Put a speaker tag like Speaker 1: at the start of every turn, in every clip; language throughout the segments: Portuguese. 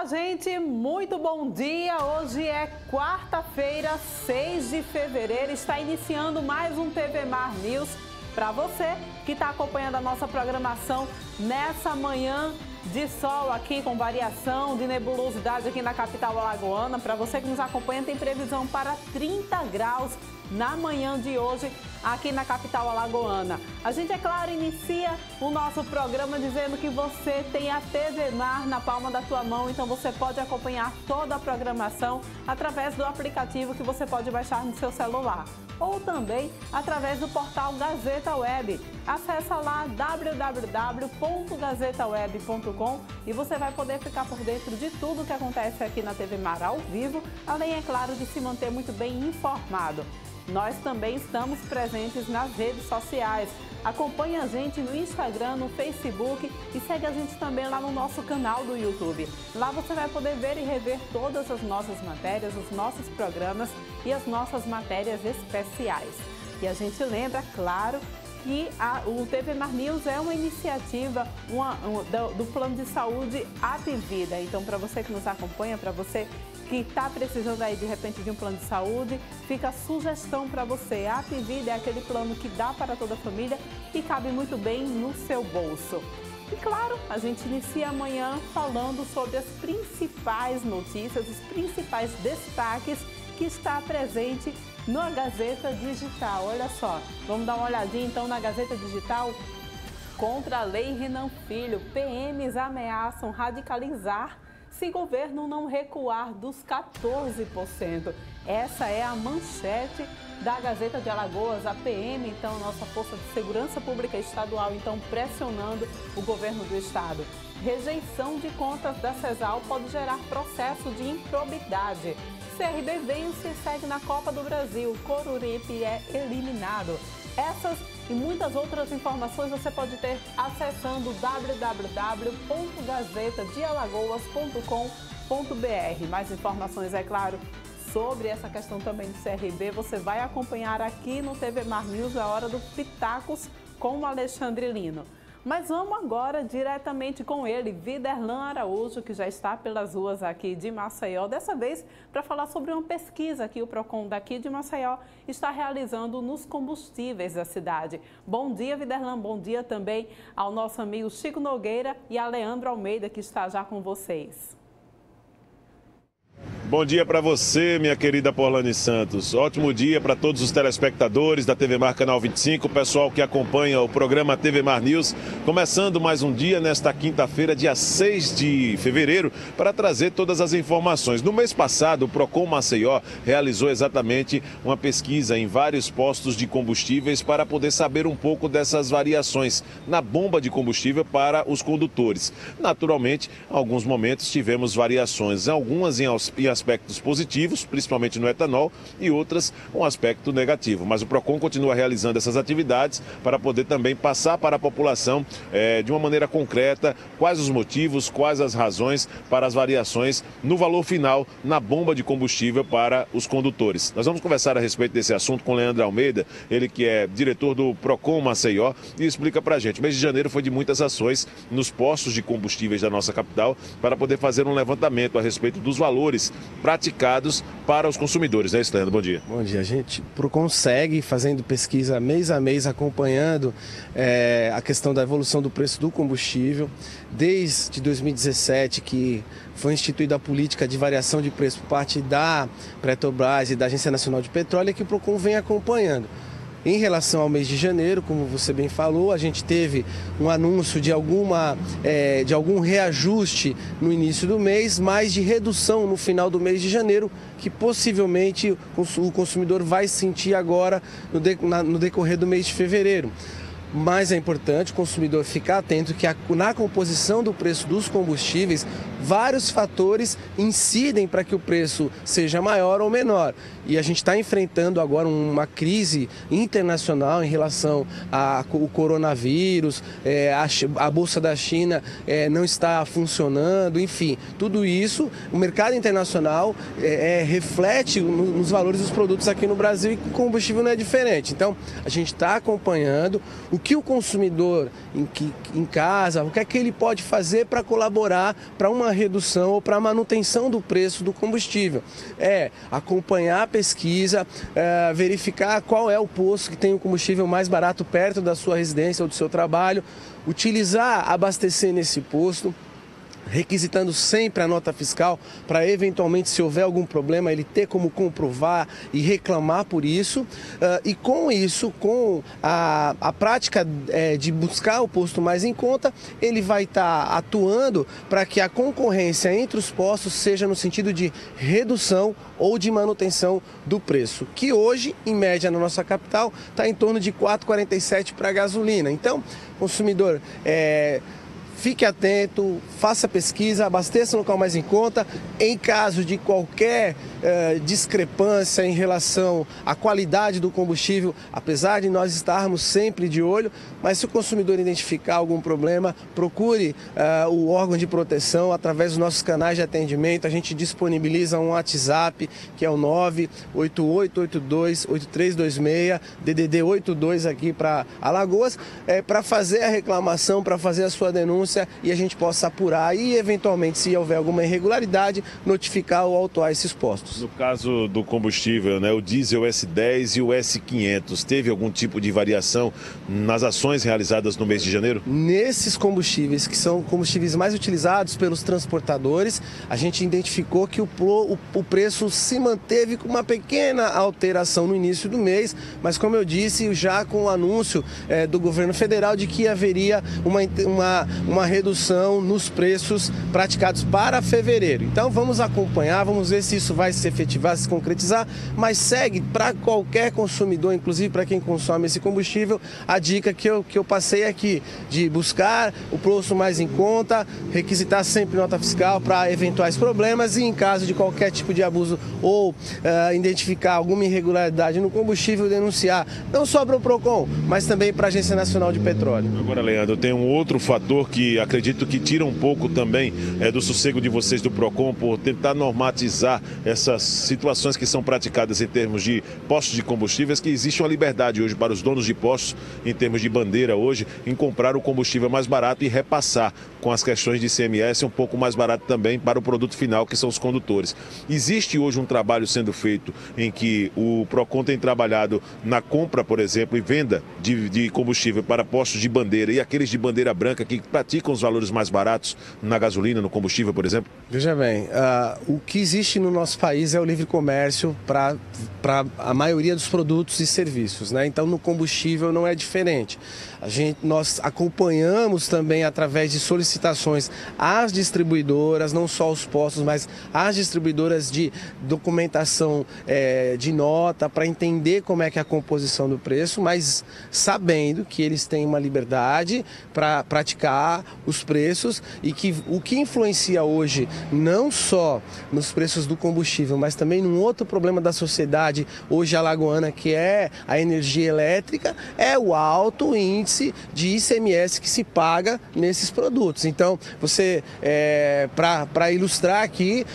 Speaker 1: gente, muito bom dia. Hoje é quarta-feira, 6 de fevereiro. Está iniciando mais um TV Mar News para você que está acompanhando a nossa programação nessa manhã de sol aqui com variação de nebulosidade aqui na capital alagoana. Para você que nos acompanha, tem previsão para 30 graus na manhã de hoje aqui na capital alagoana. A gente, é claro, inicia o nosso programa dizendo que você tem a TV Mar na palma da tua mão, então você pode acompanhar toda a programação através do aplicativo que você pode baixar no seu celular ou também através do portal Gazeta Web. Acesse lá www.gazetaweb.com e você vai poder ficar por dentro de tudo que acontece aqui na TV Mar ao vivo, além, é claro, de se manter muito bem informado. Nós também estamos presentes nas redes sociais. Acompanhe a gente no Instagram, no Facebook e segue a gente também lá no nosso canal do YouTube. Lá você vai poder ver e rever todas as nossas matérias, os nossos programas e as nossas matérias especiais. E a gente lembra, claro, que o TV Mar News é uma iniciativa do Plano de Saúde Apvida. Então, para você que nos acompanha, para você que está precisando aí de repente de um plano de saúde, fica a sugestão para você. A Apvida é aquele plano que dá para toda a família e cabe muito bem no seu bolso. E claro, a gente inicia amanhã falando sobre as principais notícias, os principais destaques que está presente na Gazeta Digital. Olha só, vamos dar uma olhadinha então na Gazeta Digital. Contra a Lei Renan Filho, PMs ameaçam radicalizar se governo não recuar dos 14%. Essa é a manchete da Gazeta de Alagoas. A PM, então, nossa Força de Segurança Pública Estadual, então, pressionando o governo do estado. Rejeição de contas da CESAL pode gerar processo de improbidade. CRB vence e segue na Copa do Brasil. Coruripe é eliminado. Essas e muitas outras informações você pode ter acessando www.gazetadealagoas.com.br. Mais informações, é claro, sobre essa questão também do CRB, você vai acompanhar aqui no TV Mar News, a hora do Pitacos com o Alexandre Lino. Mas vamos agora diretamente com ele, Viderlan Araújo, que já está pelas ruas aqui de Maceió, dessa vez para falar sobre uma pesquisa que o PROCON daqui de Maceió está realizando nos combustíveis da cidade. Bom dia, Viderlan, bom dia também ao nosso amigo Chico Nogueira e a Leandro Almeida, que está já com vocês.
Speaker 2: Bom dia para você, minha querida Porlane Santos. Ótimo dia para todos os telespectadores da TV Mar Canal 25, o pessoal que acompanha o programa TV Mar News. Começando mais um dia nesta quinta-feira, dia 6 de fevereiro, para trazer todas as informações. No mês passado, o PROCON Maceió realizou exatamente uma pesquisa em vários postos de combustíveis para poder saber um pouco dessas variações na bomba de combustível para os condutores. Naturalmente, em alguns momentos tivemos variações, algumas em aspectos positivos, principalmente no etanol, e outras com aspecto negativo. Mas o PROCON continua realizando essas atividades para poder também passar para a população de uma maneira concreta quais os motivos, quais as razões para as variações no valor final na bomba de combustível para os condutores. Nós vamos conversar a respeito desse assunto com Leandro Almeida, ele que é diretor do PROCON Maceió, e explica para a gente. O mês de janeiro foi de muitas ações nos postos de combustíveis da nossa capital para poder fazer um levantamento a respeito dos valores praticados para os consumidores, né, Leandro? Bom dia.
Speaker 3: Bom dia, gente. O PROCON segue fazendo pesquisa mês a mês, acompanhando a questão da evolução do preço do combustível. Desde 2017, que foi instituída a política de variação de preço por parte da Petrobras e da Agência Nacional de Petróleo, que o PROCON vem acompanhando. Em relação ao mês de janeiro, como você bem falou, a gente teve um anúncio de algum reajuste no início do mês, mas de redução no final do mês de janeiro, que possivelmente o consumidor vai sentir agora no decorrer do mês de fevereiro. Mas é importante o consumidor ficar atento que na composição do preço dos combustíveis, vários fatores incidem para que o preço seja maior ou menor. E a gente está enfrentando agora uma crise internacional em relação ao coronavírus, a Bolsa da China não está funcionando, enfim, tudo isso, o mercado internacional reflete nos valores dos produtos aqui no Brasil, e o combustível não é diferente. Então, a gente está acompanhando o que o consumidor em casa, o que é que ele pode fazer para colaborar para uma uma redução ou para a manutenção do preço do combustível. É acompanhar a pesquisa, verificar qual é o posto que tem o combustível mais barato perto da sua residência ou do seu trabalho, utilizar, abastecer nesse posto, requisitando sempre a nota fiscal para eventualmente, se houver algum problema, ele ter como comprovar e reclamar por isso. E com isso, com a prática de buscar o posto mais em conta, ele vai estar atuando para que a concorrência entre os postos seja no sentido de redução ou de manutenção do preço, que hoje, em média, na nossa capital, está em torno de R$ 4,47 para a gasolina. Então, consumidor, fique atento, faça pesquisa, abasteça no local mais em conta. Em caso de qualquer discrepância em relação à qualidade do combustível, apesar de nós estarmos sempre de olho, mas se o consumidor identificar algum problema, procure o órgão de proteção através dos nossos canais de atendimento. A gente disponibiliza um WhatsApp, que é o 988828326, DDD 82 aqui para Alagoas, para fazer a reclamação, para fazer a sua denúncia e a gente possa apurar e, eventualmente, se houver alguma irregularidade, notificar ou autuar esses postos.
Speaker 2: No caso do combustível, né, o diesel S10 e o S500, teve algum tipo de variação nas ações realizadas no mês de janeiro?
Speaker 3: Nesses combustíveis, que são combustíveis mais utilizados pelos transportadores, a gente identificou que o preço se manteve com uma pequena alteração no início do mês, mas, como eu disse, já com o anúncio do governo federal de que haveria uma redução nos preços praticados para fevereiro. Então vamos acompanhar, vamos ver se isso vai se efetivar, se concretizar, mas segue para qualquer consumidor, inclusive para quem consome esse combustível, a dica que eu passei aqui, de buscar o posto mais em conta, requisitar sempre nota fiscal para eventuais problemas e, em caso de qualquer tipo de abuso ou identificar alguma irregularidade no combustível, denunciar não só para o PROCON, mas também para a Agência Nacional de Petróleo.
Speaker 2: Agora, Leandro, tem um outro fator que acredito que tira um pouco também do sossego de vocês do PROCON por tentar normatizar essas situações que são praticadas em termos de postos de combustíveis, que existe uma liberdade hoje para os donos de postos, em termos de bandeira hoje, em comprar o combustível mais barato e repassar com as questões de ICMS um pouco mais barato também para o produto final, que são os condutores. Existe hoje um trabalho sendo feito em que o PROCON tem trabalhado na compra, por exemplo, e venda de combustível para postos de bandeira e aqueles de bandeira branca que praticam os valores mais baratos na gasolina, no combustível, por exemplo?
Speaker 3: Veja bem, o que existe no nosso país é o livre comércio para a maioria dos produtos e serviços, né? Então, no combustível não é diferente. Nós acompanhamos também através de solicitações às distribuidoras, não só os postos, mas às distribuidoras de documentação de nota para entender como é que é a composição do preço, mas sabendo que eles têm uma liberdade para praticar os preços e que o que influencia hoje não só nos preços do combustível, mas também num outro problema da sociedade hoje alagoana, que é a energia elétrica, é o alto índice de ICMS que se paga nesses produtos. Então, você, para ilustrar aqui,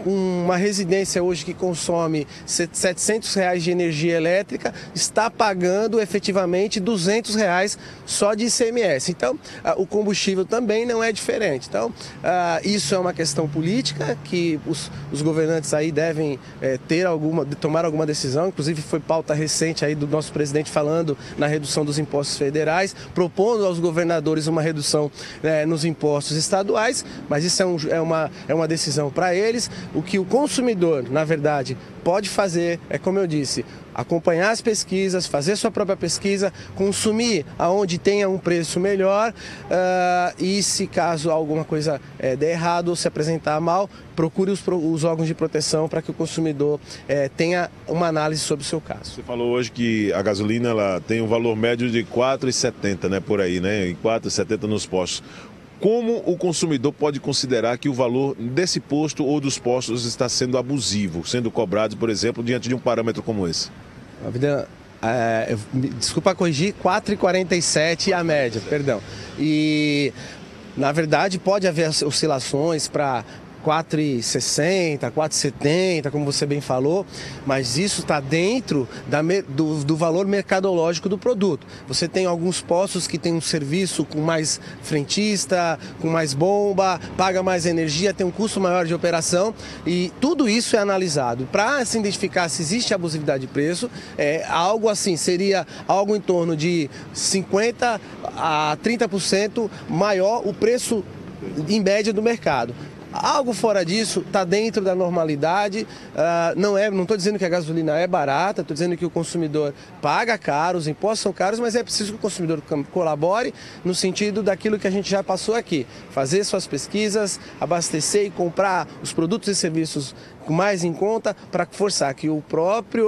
Speaker 3: uma residência hoje que consome R$700 de energia elétrica está pagando efetivamente R$200 só de ICMS. Então, o combustível também não é diferente. Então, isso é uma questão política que os governantes aí devem tomar alguma decisão. Inclusive, foi pauta recente aí do nosso presidente falando na redução dos impostos federais, propondo aos governadores uma redução nos impostos estaduais, mas isso é uma decisão para eles. O que o consumidor, na verdade, pode fazer é, como eu disse, acompanhar as pesquisas, fazer sua própria pesquisa, consumir aonde tenha um preço melhor e, se caso alguma coisa der errado ou se apresentar mal, procure os órgãos de proteção para que o consumidor tenha uma análise sobre o seu caso.
Speaker 2: Você falou hoje que a gasolina ela tem um valor médio de R$ 4,70, né, por aí, né, R$ 4,70 nos postos. Como o consumidor pode considerar que o valor desse posto ou dos postos está sendo abusivo, sendo cobrado, por exemplo, diante de um parâmetro como esse?
Speaker 3: Desculpa corrigir, R$ 4,47 a média, perdão. E, na verdade, pode haver oscilações para 4,60, 4,70, como você bem falou, mas isso está dentro do valor mercadológico do produto. Você tem alguns postos que tem um serviço com mais frentista, com mais bomba, paga mais energia, tem um custo maior de operação e tudo isso é analisado. Para se identificar se existe abusividade de preço, algo assim, seria algo em torno de 50% a 30% maior o preço em média do mercado. Algo fora disso está dentro da normalidade, não estou dizendo que a gasolina é barata, estou dizendo que o consumidor paga caro, os impostos são caros, mas é preciso que o consumidor colabore no sentido daquilo que a gente já passou aqui, fazer suas pesquisas, abastecer e comprar os produtos e serviços mais em conta para forçar que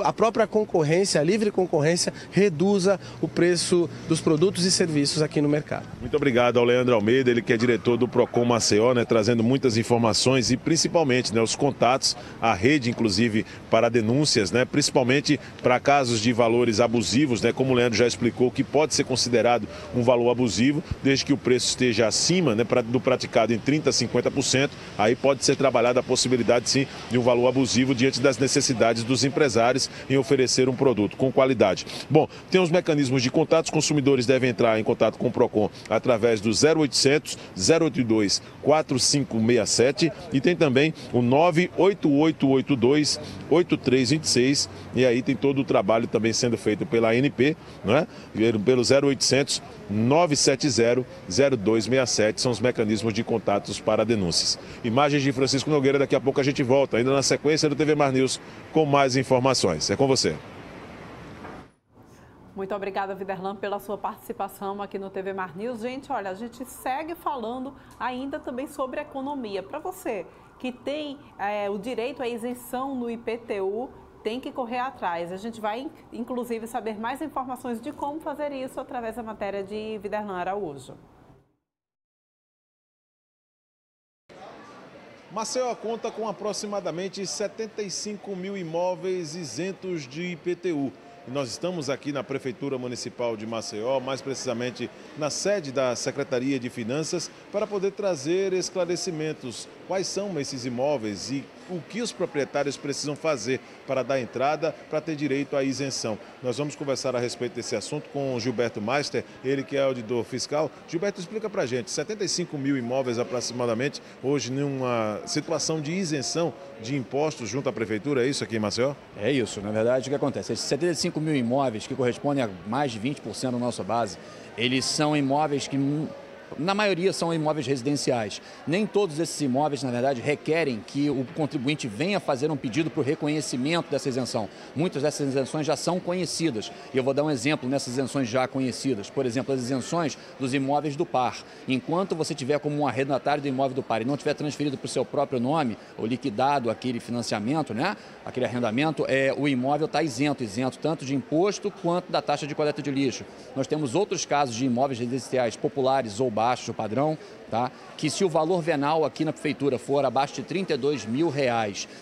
Speaker 3: a própria concorrência, a livre concorrência, reduza o preço dos produtos e serviços aqui no mercado.
Speaker 2: Muito obrigado ao Leandro Almeida, ele que é diretor do Procon Maceió, trazendo muitas informações e principalmente os contatos, a rede inclusive para denúncias, principalmente para casos de valores abusivos, como o Leandro já explicou, que pode ser considerado um valor abusivo, desde que o preço esteja acima do praticado em 30% a 50%, aí pode ser trabalhada a possibilidade sim de um valor abusivo diante das necessidades dos empresários em oferecer um produto com qualidade. Bom, tem os mecanismos de contato, os consumidores devem entrar em contato com o Procon através do 0800 082 4567 e tem também o 98882 8326 e aí tem todo o trabalho também sendo feito pela ANP, pelo 0800 970 0267, são os mecanismos de contatos para denúncias. Imagens de Francisco Nogueira, daqui a pouco a gente volta, ainda na sequência do TV Mar News, com mais informações. É com você.
Speaker 1: Muito obrigada, Viderlan, pela sua participação aqui no TV Mar News. Gente, olha, a gente segue falando ainda também sobre economia. Para você que tem o direito à isenção no IPTU, tem que correr atrás. A gente vai, inclusive, saber mais informações de como fazer isso através da matéria de Viderlan Araújo.
Speaker 2: Maceió conta com aproximadamente 75 mil imóveis isentos de IPTU. E nós estamos aqui na Prefeitura Municipal de Maceió, mais precisamente na sede da Secretaria de Finanças, para poder trazer esclarecimentos. Quais são esses imóveis e o que os proprietários precisam fazer para dar entrada, para ter direito à isenção. Nós vamos conversar a respeito desse assunto com o Gilberto Meister, ele que é auditor fiscal. Gilberto, explica para a gente, 75 mil imóveis aproximadamente, hoje numa situação de isenção de impostos junto à Prefeitura, é isso aqui em Maceió?
Speaker 4: É isso, na verdade o que acontece, esses 75 mil imóveis, que correspondem a mais de 20% da nossa base, eles são imóveis que, na maioria, são imóveis residenciais. Nem todos esses imóveis, na verdade, requerem que o contribuinte venha fazer um pedido para o reconhecimento dessa isenção. Muitas dessas isenções já são conhecidas. E eu vou dar um exemplo nessas isenções já conhecidas. Por exemplo, as isenções dos imóveis do par. Enquanto você tiver como um arrendatário do imóvel do par e não tiver transferido para o seu próprio nome, ou liquidado aquele financiamento, aquele arrendamento, o imóvel está isento tanto de imposto quanto da taxa de coleta de lixo. Nós temos outros casos de imóveis residenciais populares ou baixo padrão, que se o valor venal aqui na Prefeitura for abaixo de R$32 mil,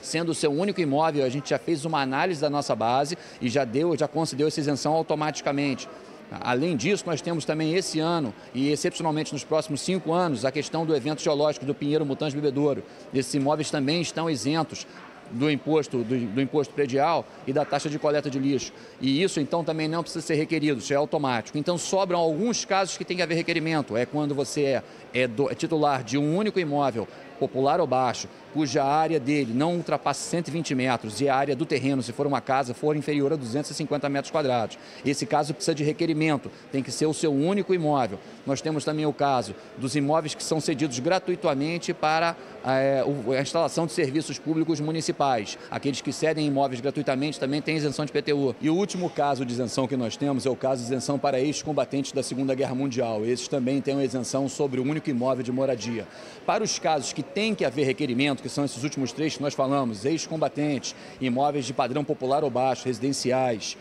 Speaker 4: sendo o seu único imóvel, a gente já fez uma análise da nossa base e já concedeu essa isenção automaticamente. Além disso, nós temos também esse ano e excepcionalmente nos próximos 5 anos a questão do evento geológico do Pinheiro Mutantes Bebedouro. Esses imóveis também estão isentos do imposto predial e da taxa de coleta de lixo. E isso, então, também não precisa ser requerido, isso é automático. Então, sobram alguns casos que tem que haver requerimento. É quando você é titular de um único imóvel, popular ou baixo, cuja área dele não ultrapasse 120 metros e a área do terreno, se for uma casa, for inferior a 250 metros quadrados. Esse caso precisa de requerimento, tem que ser o seu único imóvel. Nós temos também o caso dos imóveis que são cedidos gratuitamente para a instalação de serviços públicos municipais. Aqueles que cedem imóveis gratuitamente também têm isenção de IPTU. E o último caso de isenção que nós temos é o caso de isenção para ex-combatentes da Segunda Guerra Mundial. Esses também têm uma isenção sobre o único imóvel de moradia. Para os casos que tem que haver requerimento, que são esses últimos 3 que nós falamos, ex-combatentes, imóveis de padrão popular ou baixo, residenciais,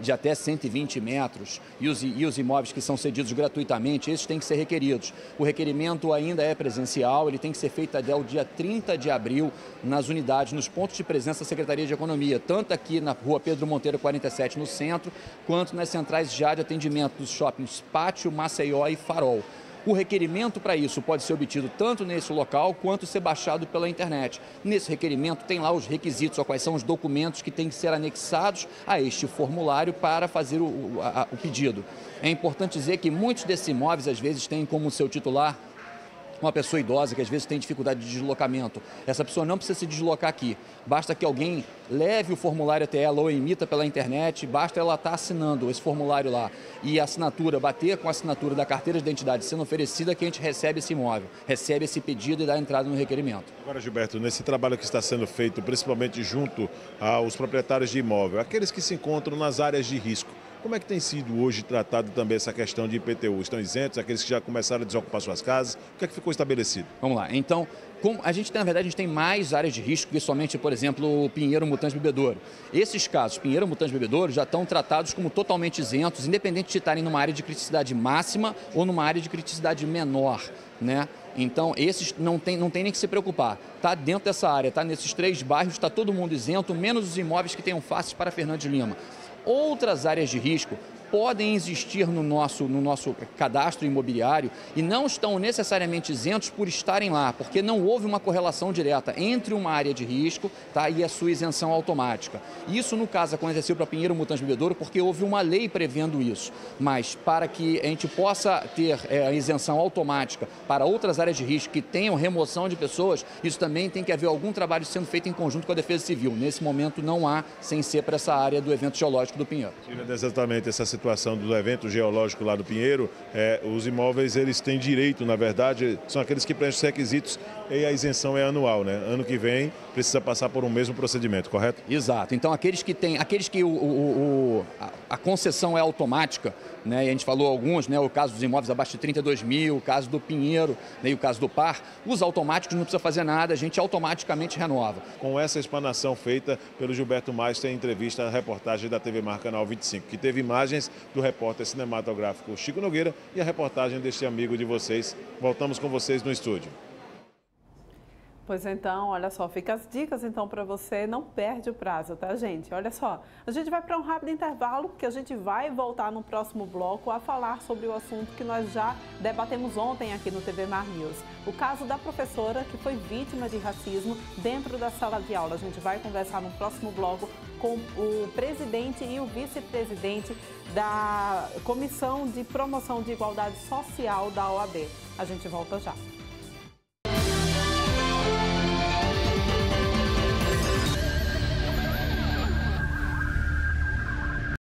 Speaker 4: de até 120 metros, e os imóveis que são cedidos gratuitamente, esses têm que ser requeridos. O requerimento ainda é presencial, ele tem que ser feito até o dia 30 de abril nas unidades, nos pontos de presença da Secretaria de Economia, tanto aqui na Rua Pedro Monteiro 47, no centro, quanto nas centrais já de atendimento dos shoppings Pátio, Maceió e Farol. O requerimento para isso pode ser obtido tanto nesse local quanto ser baixado pela internet. Nesse requerimento tem lá os requisitos, ou quais são os documentos que têm que ser anexados a este formulário para fazer o pedido. É importante dizer que muitos desses imóveis, às vezes, têm como seu titular uma pessoa idosa que às vezes tem dificuldade de deslocamento. Essa pessoa não precisa se deslocar aqui. Basta que alguém leve o formulário até ela ou emita pela internet, basta ela estar assinando esse formulário lá e a assinatura, bater com a assinatura da carteira de identidade sendo oferecida, que a gente recebe esse imóvel, recebe esse pedido e dá entrada no requerimento.
Speaker 2: Agora, Gilberto, nesse trabalho que está sendo feito, principalmente junto aos proprietários de imóvel, aqueles que se encontram nas áreas de risco, como é que tem sido hoje tratado também essa questão de IPTU? Estão isentos aqueles que já começaram a desocupar suas casas? O que é que ficou estabelecido?
Speaker 4: Vamos lá. Então, a gente, na verdade, a gente tem mais áreas de risco que somente, por exemplo, o Pinheiro Mutante Bebedouro. Esses casos, Pinheiro Mutante Bebedouro, já estão tratados como totalmente isentos, independente de estarem numa área de criticidade máxima ou numa área de criticidade menor, né? Então, esses não tem nem que se preocupar. Está dentro dessa área, está nesses 3 bairros, está todo mundo isento, menos os imóveis que tenham faces para Fernando de Lima. Outras áreas de risco podem existir no nosso cadastro imobiliário e não estão necessariamente isentos por estarem lá, porque não houve uma correlação direta entre uma área de risco, tá, e a sua isenção automática. Isso, no caso, aconteceu para Pinheiro Mutante Bebedouro porque houve uma lei prevendo isso. Mas para que a gente possa ter a isenção automática para outras áreas de risco que tenham remoção de pessoas, isso também tem que haver algum trabalho sendo feito em conjunto com a Defesa Civil. Nesse momento não há, sem ser para essa área do evento geológico do Pinheiro.
Speaker 2: Exatamente essa situação do evento geológico lá do Pinheiro, os imóveis eles têm direito, na verdade, são aqueles que preenchem os requisitos e a isenção é anual, né? Ano que vem precisa passar por um mesmo procedimento, correto?
Speaker 4: Exato. Então aqueles que a concessão é automática, né? E a gente falou alguns, né? O caso dos imóveis abaixo de 32 mil, o caso do Pinheiro, né? E o caso do Par, os automáticos não precisa fazer nada, a gente automaticamente renova.
Speaker 2: Com essa explanação feita pelo Gilberto Meister em entrevista à reportagem da TV Mar Canal 25, que teve imagens do repórter cinematográfico Chico Nogueira e a reportagem deste amigo de vocês. Voltamos com vocês no estúdio.
Speaker 1: Pois então, olha só, fica as dicas então para você, não perde o prazo, tá, gente? Olha só, a gente vai para um rápido intervalo, porque a gente vai voltar no próximo bloco a falar sobre o assunto que nós já debatemos ontem aqui no TV Mar News. O caso da professora que foi vítima de racismo dentro da sala de aula. A gente vai conversar no próximo bloco com o presidente e o vice-presidente da Comissão de Promoção de Igualdade Social da OAB. A gente volta já.